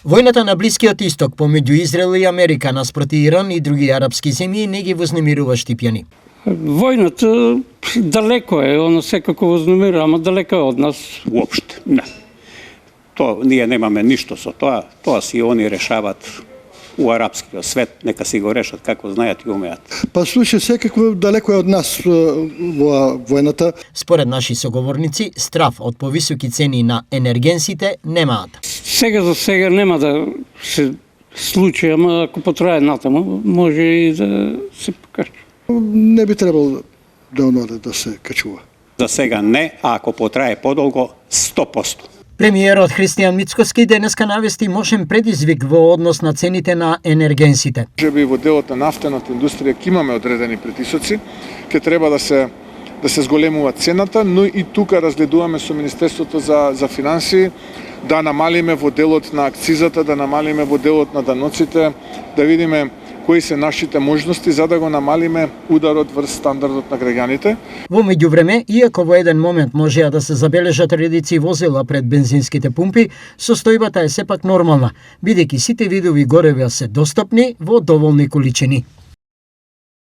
Војната на Блискиот Исток помеѓу Израел и Америка наспроти Иран и други арапски земји не ги вознемирува штипјани. Војната далеко е, она секако вознемирува, ама далеко е од нас. Уопште, не. Ние немаме ништо со тоа, тоа си они решават у арапскиот свет, нека си го решат како знаат и умеат. Па слушај, секако далеко е од нас во војната. Според наши соговорници, страф од повисоки цени на енергенсите немаат. Сега за сега нема да се случи, ама ако потрае натаму, може и да се покаже. Не би требало да се качува. За сега не, а ако потрае подолго, 100%. Премиерот Христијан Мицкоски денеска навести мощен предизвик во однос на цените на енергенсите. Можеби во делот на нафтената индустрија ќе имаме одредени притисоци, ќе треба да се зголемува цената, но и тука разгледуваме со Министерството за финансии да намалиме во делот на акцизата, да намалиме во делот на даноците, да видиме кои се нашите можности за да го намалиме ударот врз стандардот на граѓаните. Во меѓувреме, иако во еден момент можеа да се забележат редици возила пред бензинските пумпи, состојбата е сепак нормална, бидејќи сите видови горива се достапни во доволни количини.